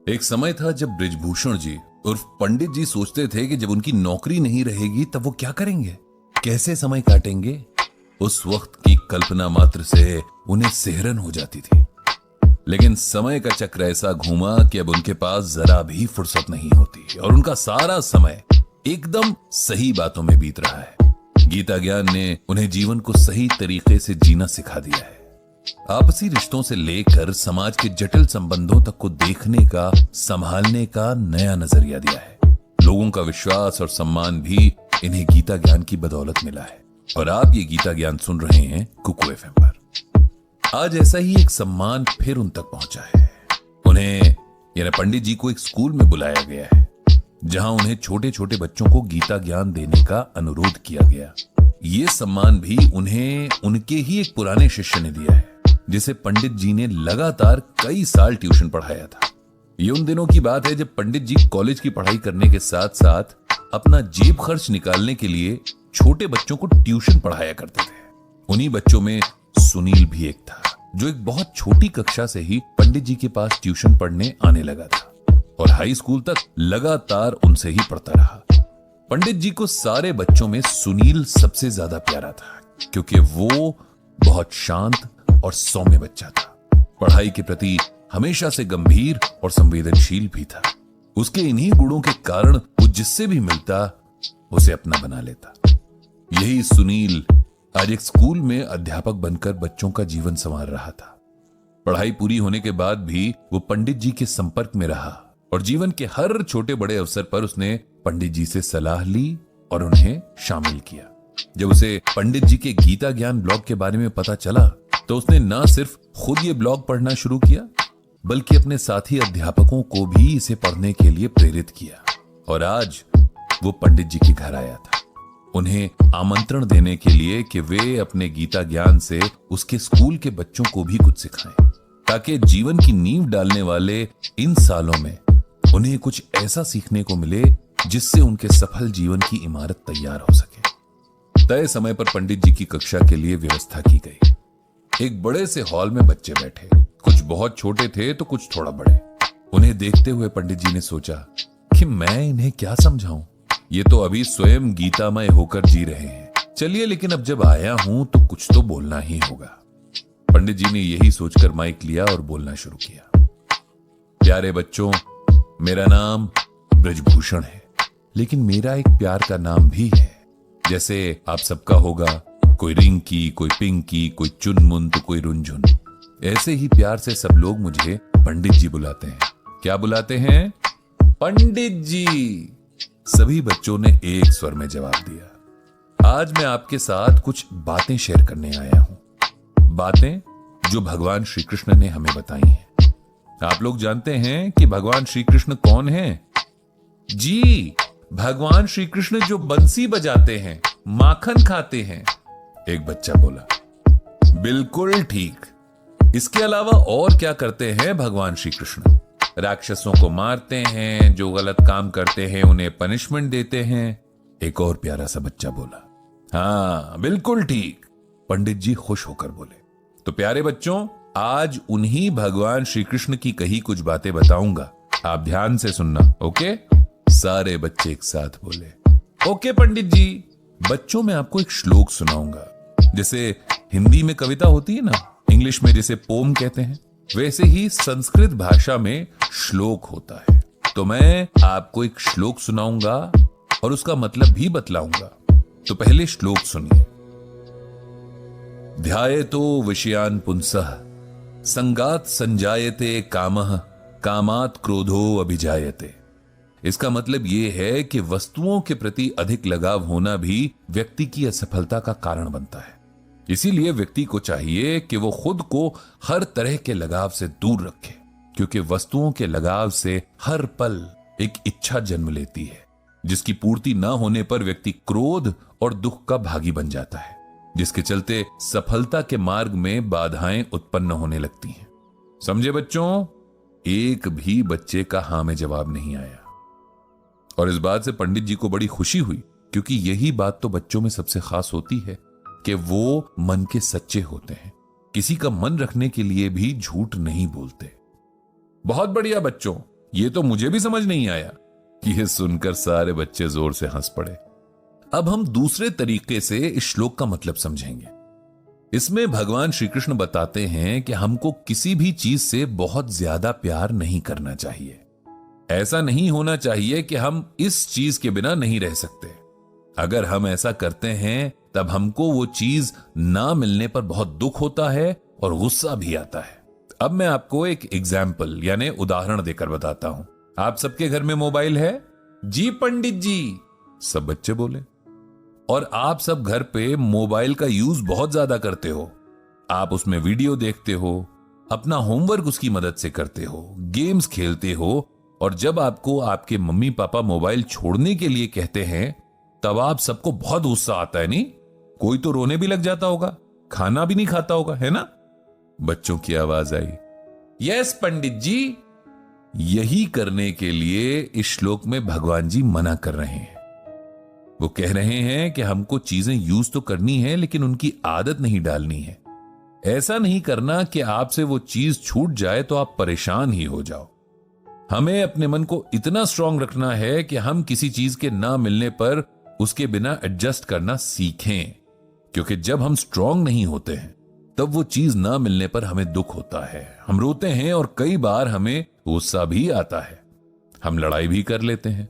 एक समय था जब बृजभूषण जी उर्फ पंडित जी सोचते थे कि जब उनकी नौकरी नहीं रहेगी तब वो क्या करेंगे, कैसे समय काटेंगे। उस वक्त की कल्पना मात्र से उन्हें सिहरन हो जाती थी। लेकिन समय का चक्र ऐसा घूमा कि अब उनके पास जरा भी फुर्सत नहीं होती और उनका सारा समय एकदम सही बातों में बीत रहा है। गीता ज्ञान ने उन्हें जीवन को सही तरीके से जीना सिखा दिया है। आपसी रिश्तों से लेकर समाज के जटिल संबंधों तक को देखने का, संभालने का नया नजरिया दिया है। लोगों का विश्वास और सम्मान भी इन्हें गीता ज्ञान की बदौलत मिला है। और आप ये गीता ज्ञान सुन रहे हैं कुकू एफएम पर। आज ऐसा ही एक सम्मान फिर उन तक पहुंचा है। उन्हें यानी पंडित जी को एक स्कूल में बुलाया गया है, जहां उन्हें छोटे छोटे बच्चों को गीता ज्ञान देने का अनुरोध किया गया। ये सम्मान भी उन्हें उनके ही एक पुराने शिष्य ने दिया है, जिसे पंडित जी ने लगातार कई साल ट्यूशन पढ़ाया था। ये उन दिनों की बात है जब पंडित जी कॉलेज की पढ़ाई करने के साथ साथ अपना जेब खर्च निकालने के लिए छोटे बच्चों को ट्यूशन पढ़ाया करते थे। उन्हीं बच्चों में सुनील भी एक था, जो एक बहुत छोटी कक्षा से ही पंडित जी के पास ट्यूशन पढ़ने आने लगा था और हाई स्कूल तक लगातार उनसे ही पढ़ता रहा। पंडित जी को सारे बच्चों में सुनील सबसे ज्यादा प्यारा था, क्योंकि वो बहुत शांत और सौम्य बच्चा था। पढ़ाई के प्रति हमेशा से गंभीर और संवेदनशील भी था। उसके इन्हीं गुणों के कारण वो जिससे भी मिलता उसे अपना बना लेता। यही सुनील आज एक स्कूल में अध्यापक बनकर बच्चों का जीवन संवार रहा था। पढ़ाई पूरी होने के बाद भी वो पंडित जी के संपर्क में रहा और जीवन के हर छोटे बड़े अवसर पर उसने पंडित जी से सलाह ली और उन्हें शामिल किया। जब उसे पंडित जी के गीता ज्ञान ब्लॉग के बारे में पता चला तो उसने न सिर्फ खुद ये ब्लॉग पढ़ना शुरू किया, बल्कि अपने साथी अध्यापकों को भी इसे पढ़ने के लिए प्रेरित किया। और आज वो पंडित जी के घर आया था, उन्हें आमंत्रण देने के लिए कि वे अपने गीता ज्ञान से उसके स्कूल के बच्चों को भी कुछ सिखाएं, ताकि जीवन की नींव डालने वाले इन सालों में उन्हें कुछ ऐसा सीखने को मिले जिससे उनके सफल जीवन की इमारत तैयार हो सके। तय समय पर पंडित जी की कक्षा के लिए व्यवस्था की गई। एक बड़े से हॉल में बच्चे बैठे, कुछ बहुत छोटे थे तो कुछ थोड़ा बड़े। उन्हें देखते हुए पंडित जी ने सोचा कि मैं इन्हें क्या समझाऊं, ये तो अभी स्वयं गीतामय होकर जी रहे हैं। चलिए, लेकिन अब जब आया हूं तो कुछ तो बोलना ही होगा। पंडित जी ने यही सोचकर माइक लिया और बोलना शुरू किया। प्यारे बच्चों, मेरा नाम बृजभूषण है, लेकिन मेरा एक प्यार का नाम भी है। जैसे आप सबका होगा, कोई रिंकी, कोई पिंकी, कोई चुनमुन तो कोई रुंझुन। ऐसे ही प्यार से सब लोग मुझे पंडित जी बुलाते हैं। क्या बुलाते हैं? पंडित जी। सभी बच्चों ने एक स्वर में जवाब दिया। आज मैं आपके साथ कुछ बातें शेयर करने आया हूं, बातें जो भगवान श्री कृष्ण ने हमें बताई हैं। आप लोग जानते हैं कि भगवान श्री कृष्ण कौन है? जी, भगवान श्री कृष्ण जो बंसी बजाते हैं, माखन खाते हैं। एक बच्चा बोला, बिल्कुल ठीक। इसके अलावा और क्या करते हैं भगवान श्री कृष्ण? राक्षसों को मारते हैं, जो गलत काम करते हैं उन्हें पनिशमेंट देते हैं। एक और प्यारा सा बच्चा बोला, हाँ बिल्कुल ठीक। पंडित जी खुश होकर बोले, तो प्यारे बच्चों, आज उन्हीं भगवान श्री कृष्ण की कही कुछ बातें बताऊंगा, आप ध्यान से सुनना, ओके? सारे बच्चे एक साथ बोले, ओके पंडित जी। बच्चों, मैं आपको एक श्लोक सुनाऊंगा। जैसे हिंदी में कविता होती है ना, इंग्लिश में जैसे पोम कहते हैं, वैसे ही संस्कृत भाषा में श्लोक होता है। तो मैं आपको एक श्लोक सुनाऊंगा और उसका मतलब भी बतलाऊंगा। तो पहले श्लोक सुनिए। ध्यायतो विषयान पुंसः संगात संजायते कामः कामात् क्रोधो अभिजायते। इसका मतलब यह है कि वस्तुओं के प्रति अधिक लगाव होना भी व्यक्ति की असफलता का कारण बनता है। इसीलिए व्यक्ति को चाहिए कि वो खुद को हर तरह के लगाव से दूर रखे, क्योंकि वस्तुओं के लगाव से हर पल एक इच्छा जन्म लेती है, जिसकी पूर्ति न होने पर व्यक्ति क्रोध और दुख का भागी बन जाता है, जिसके चलते सफलता के मार्ग में बाधाएं उत्पन्न होने लगती हैं। समझे बच्चों? एक भी बच्चे का हां में जवाब नहीं आया। और इस बात से पंडित जी को बड़ी खुशी हुई, क्योंकि यही बात तो बच्चों में सबसे खास होती है कि वो मन के सच्चे होते हैं, किसी का मन रखने के लिए भी झूठ नहीं बोलते। बहुत बढ़िया बच्चों, ये तो मुझे भी समझ नहीं आया। ये सुनकर सारे बच्चे जोर से हंस पड़े। अब हम दूसरे तरीके से इस श्लोक का मतलब समझेंगे। इसमें भगवान श्री कृष्ण बताते हैं कि हमको किसी भी चीज से बहुत ज्यादा प्यार नहीं करना चाहिए। ऐसा नहीं होना चाहिए कि हम इस चीज के बिना नहीं रह सकते। अगर हम ऐसा करते हैं तब हमको वो चीज ना मिलने पर बहुत दुख होता है और गुस्सा भी आता है। अब मैं आपको एक एग्जाम्पल यानी उदाहरण देकर बताता हूं। आप सबके घर में मोबाइल है? जी पंडित जी, सब बच्चे बोले। और आप सब घर पे मोबाइल का यूज बहुत ज्यादा करते हो। आप उसमें वीडियो देखते हो, अपना होमवर्क उसकी मदद से करते हो, गेम्स खेलते हो, और जब आपको आपके मम्मी पापा मोबाइल छोड़ने के लिए कहते हैं तब आप सबको बहुत गुस्सा आता है, नहीं? कोई तो रोने भी लग जाता होगा, खाना भी नहीं खाता होगा, है ना? बच्चों की आवाज आई, यस पंडित जी। यही करने के लिए इस श्लोक में भगवान जी मना कर रहे हैं। वो कह रहे हैं कि हमको चीजें यूज तो करनी है लेकिन उनकी आदत नहीं डालनी है। ऐसा नहीं करना कि आपसे वो चीज छूट जाए तो आप परेशान ही हो जाओ। हमें अपने मन को इतना स्ट्रांग रखना है कि हम किसी चीज के ना मिलने पर उसके बिना एडजस्ट करना सीखें, क्योंकि जब हम स्ट्रांग नहीं होते हैं तब वो चीज ना मिलने पर हमें दुख होता है, हम रोते हैं और कई बार हमें गुस्सा भी आता है। हम लड़ाई भी कर लेते हैं,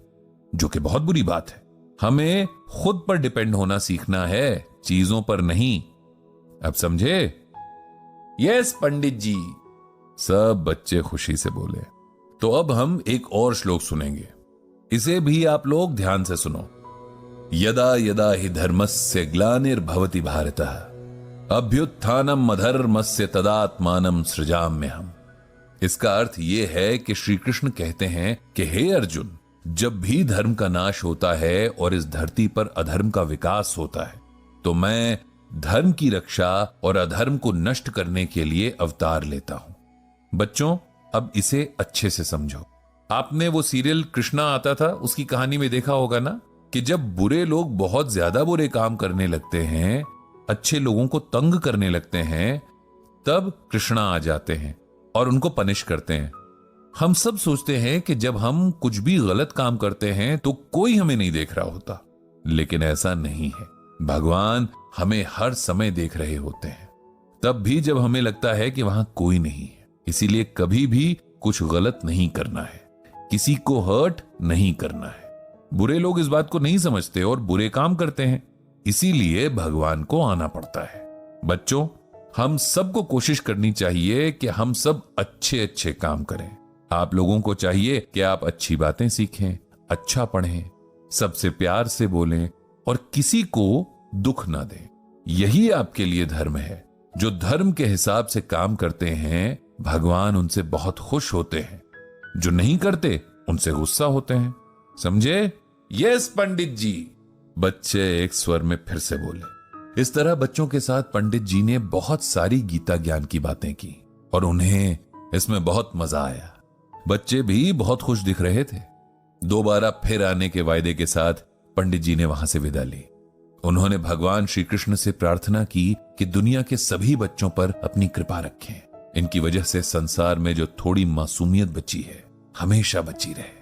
जो कि बहुत बुरी बात है। हमें खुद पर डिपेंड होना सीखना है, चीजों पर नहीं। अब समझे? यस पंडित जी, सब बच्चे खुशी से बोले। तो अब हम एक और श्लोक सुनेंगे, इसे भी आप लोग ध्यान से सुनो। यदा यदा हि धर्मस्य ग्लानिर्भवति भारतः अभ्युत्थानम अधर्मस्य तदात्मानं सृजाम्यहम्। इसका अर्थ यह है कि श्री कृष्ण कहते हैं कि हे अर्जुन, जब भी धर्म का नाश होता है और इस धरती पर अधर्म का विकास होता है तो मैं धर्म की रक्षा और अधर्म को नष्ट करने के लिए अवतार लेता हूं। बच्चों, अब इसे अच्छे से समझो। आपने वो सीरियल कृष्णा आता था, उसकी कहानी में देखा होगा ना कि जब बुरे लोग बहुत ज्यादा बुरे काम करने लगते हैं, अच्छे लोगों को तंग करने लगते हैं, तब कृष्णा आ जाते हैं और उनको पनिश करते हैं। हम सब सोचते हैं कि जब हम कुछ भी गलत काम करते हैं तो कोई हमें नहीं देख रहा होता, लेकिन ऐसा नहीं है। भगवान हमें हर समय देख रहे होते हैं, तब भी जब हमें लगता है कि वहां कोई नहीं है। इसीलिए कभी भी कुछ गलत नहीं करना है, किसी को हर्ट नहीं करना है। बुरे लोग इस बात को नहीं समझते और बुरे काम करते हैं, इसीलिए भगवान को आना पड़ता है। बच्चों, हम सबको कोशिश करनी चाहिए कि हम सब अच्छे अच्छे काम करें। आप लोगों को चाहिए कि आप अच्छी बातें सीखें, अच्छा पढ़ें, सबसे प्यार से बोलें और किसी को दुख ना दें। यही आपके लिए धर्म है। जो धर्म के हिसाब से काम करते हैं, भगवान उनसे बहुत खुश होते हैं। जो नहीं करते, उनसे गुस्सा होते हैं। समझे? यस पंडित जी, बच्चे एक स्वर में फिर से बोले। इस तरह बच्चों के साथ पंडित जी ने बहुत सारी गीता ज्ञान की बातें की और उन्हें इसमें बहुत मजा आया। बच्चे भी बहुत खुश दिख रहे थे। दोबारा फिर आने के वायदे के साथ पंडित जी ने वहां से विदा ली। उन्होंने भगवान श्री कृष्ण से प्रार्थना की कि दुनिया के सभी बच्चों पर अपनी कृपा रखें। इनकी वजह से संसार में जो थोड़ी मासूमियत बची है, हमेशा बची रहे।